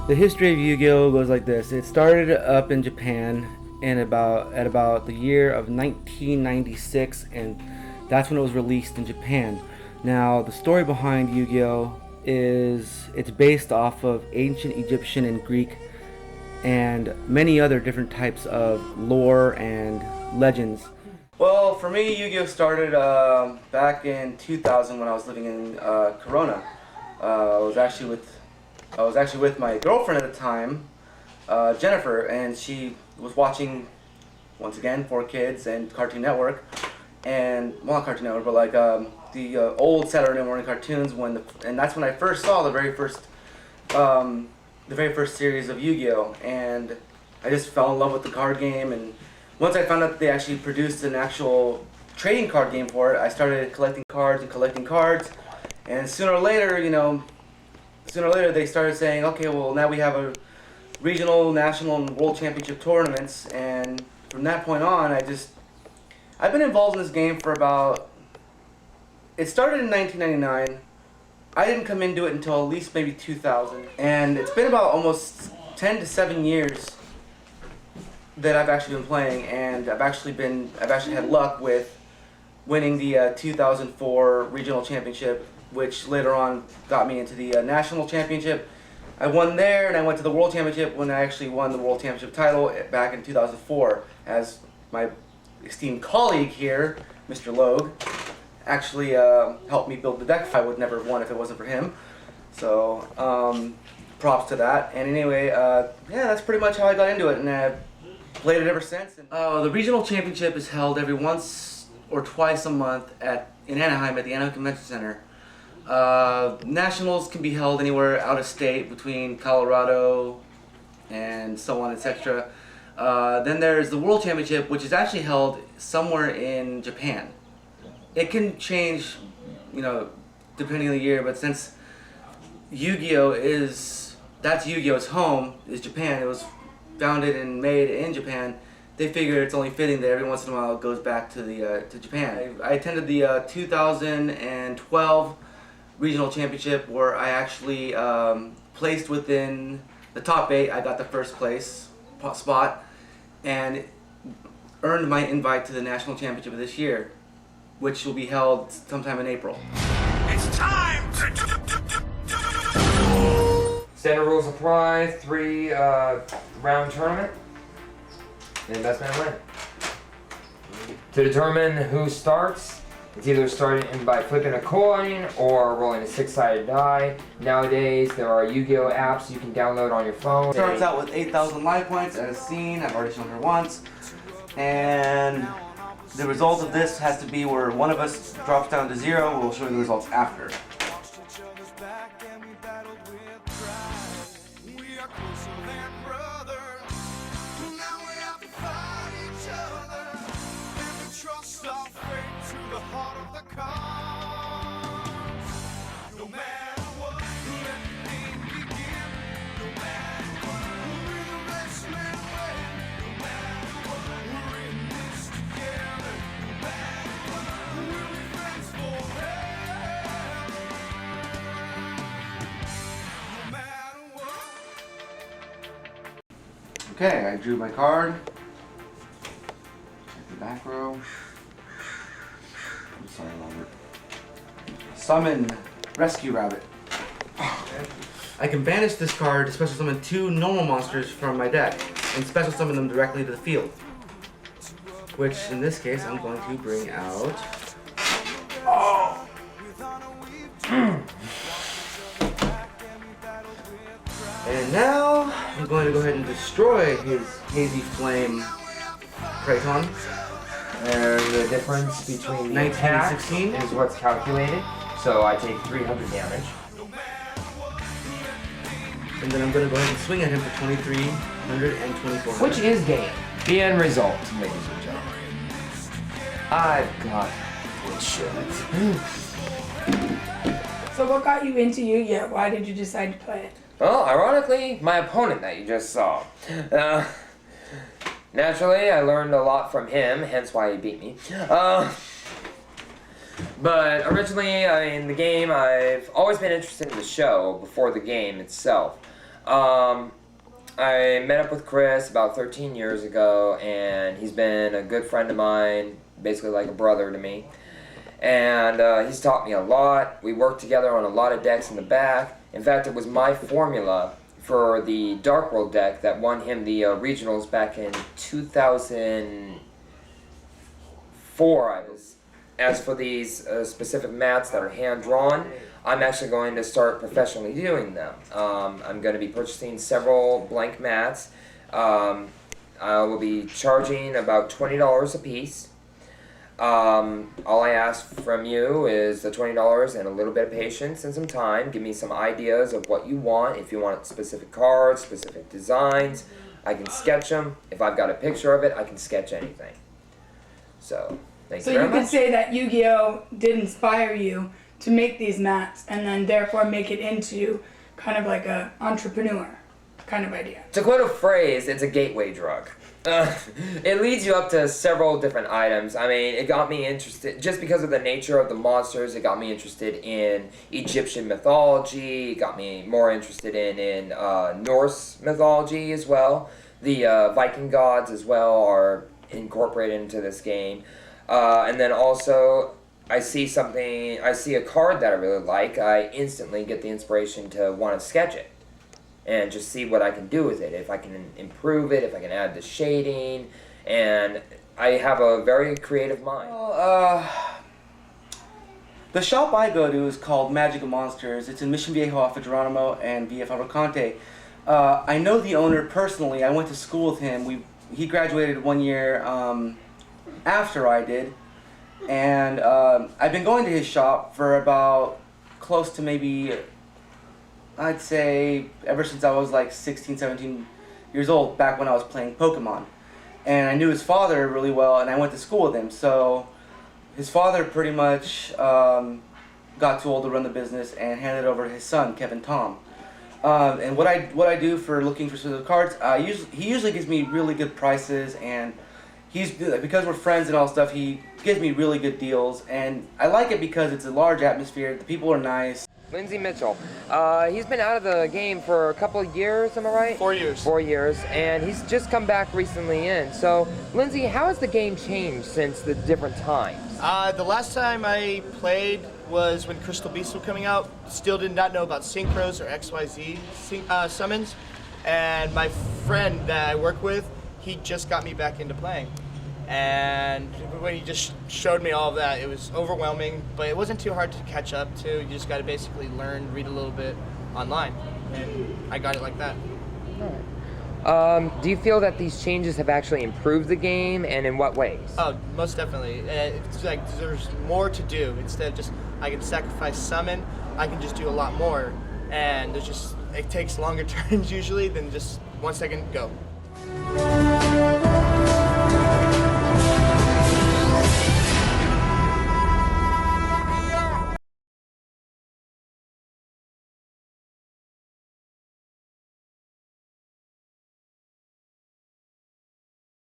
The history of Yu-Gi-Oh goes like this. It started up in Japan at about the year of 1996, and that's when it was released in Japan. Now, the story behind Yu-Gi-Oh is it's based off of ancient Egyptian and Greek and many other different types of lore and legends. Well, for me, Yu-Gi-Oh started back in 2000 when I was living in Corona. I was actually with my girlfriend at the time, Jennifer, and she was watching, once again, 4Kids and Cartoon Network, and well, not Cartoon Network, but like the old Saturday morning cartoons. And that's when I first saw the very first series of Yu-Gi-Oh, and I just fell in love with the card game. And once I found out that they actually produced an actual trading card game for it, I started collecting cards, and sooner or later they started saying, okay, well, now we have a regional, national, and world championship tournaments. And from that point on, I've been involved in this game for about, it started in 1999. I didn't come into it until at least maybe 2000. And it's been about almost 10 to 7 years that I've actually been playing, and I've actually had luck with winning the 2004 regional championship, which later on got me into the national championship. I won there, and I went to the world championship when I actually won the world championship title back in 2004, as my esteemed colleague here, Mr. Logue, actually helped me build the deck. I would never have won if it wasn't for him. So props to that. And anyway, yeah, that's pretty much how I got into it, and I've played it ever since. The regional championship is held every once or twice a month in Anaheim at the Anaheim Convention Center. Nationals can be held anywhere out of state, between Colorado and so on, etc. Then there's the World Championship, which is actually held somewhere in Japan. It can change, depending on the year, but since Yu-Gi-Oh that's Yu-Gi-Oh's home, is Japan. It was founded and made in Japan. They figure it's only fitting that every once in a while it goes back to Japan. I attended the 2012 regional championship, where I actually placed within the top 8. I got the first place spot and earned my invite to the national championship of this year, which will be held sometime in April. It's time! Standard rules apply, 3-round tournament. The best man win. To determine who starts, it's either starting by flipping a coin or rolling a 6-sided die. Nowadays, there are Yu-Gi-Oh apps you can download on your phone. It starts out with 8,000 life points as seen. I've already shown her once. And the result of this has to be where one of us drops down to 0. We'll show you the results after. Okay, I drew my card. Check the back row. I'm sorry, Robert. Summon Rescue Rabbit. I can banish this card to special summon 2 normal monsters from my deck and special summon them directly to the field. Which, in this case, I'm going to bring out... Oh! And now, I'm going to go ahead and destroy his Hazy Flame Kraton. And the difference between the attacks is what's calculated. So I take 300 damage. And then I'm going to go ahead and swing at him for 2,300 and 2,400. Which is game. The end result, ladies and gentlemen. I've got good shit. So what got you into Yu-Gi-Oh? Why did you decide to play it? Well, ironically, my opponent that you just saw. Naturally, I learned a lot from him, hence why he beat me. But originally, in the game, I've always been interested in the show before the game itself. I met up with Chris about 13 years ago, and he's been a good friend of mine, basically like a brother to me. And he's taught me a lot. We worked together on a lot of decks in the back. In fact, it was my formula for the Dark World deck that won him the regionals back in 2004. As for these specific mats that are hand-drawn, I'm actually going to start professionally doing them. I'm going to be purchasing several blank mats. I will be charging about $20 a piece. All I ask from you is the $20 and a little bit of patience and some time. Give me some ideas of what you want. If you want specific cards, specific designs, I can sketch them. If I've got a picture of it, I can sketch anything. So, thank you very much. So you could say that Yu-Gi-Oh did inspire you to make these mats and then therefore make it into kind of like a entrepreneur kind of idea. To quote a phrase, it's a gateway drug. It leads you up to several different items. I mean, it got me interested, just because of the nature of the monsters, it got me interested in Egyptian mythology, it got me more interested in Norse mythology as well. The Viking gods as well are incorporated into this game. And then also, I see a card that I really like, I instantly get the inspiration to want to sketch it. And just see what I can do with it, if I can improve it, if I can add the shading, and I have a very creative mind. Well, the shop I go to is called Magic of Monsters. It's in Mission Viejo off of Geronimo and Via Fabricante. I know the owner personally. I went to school with him. He graduated 1 year after I did, and I've been going to his shop for about close to maybe, I'd say, ever since I was like 16, 17 years old, back when I was playing Pokemon. And I knew his father really well, and I went to school with him. So his father pretty much got too old to run the business and handed it over to his son, Kevin Tom. And what I do for looking for specific cards, he usually gives me really good prices, and because we're friends and all stuff, he gives me really good deals. And I like it because it's a large atmosphere, the people are nice. Lindsay Mitchell. He's been out of the game for a couple of years, am I right? 4 years. 4 years, and he's just come back recently in. So, Lindsay, how has the game changed since the different times? The last time I played was when Crystal Beasts were coming out. Still did not know about synchros or XYZ summons. And my friend that I work with, he just got me back into playing. And when he just showed me all of that, it was overwhelming, but it wasn't too hard to catch up to. You just got to basically learn, read a little bit online, and I got it like that. Do you feel that these changes have actually improved the game, and in what ways? Oh, most definitely. It's like there's more to do. Instead of just, I can sacrifice summon, I can just do a lot more, and it takes longer turns usually than just 1 second, go.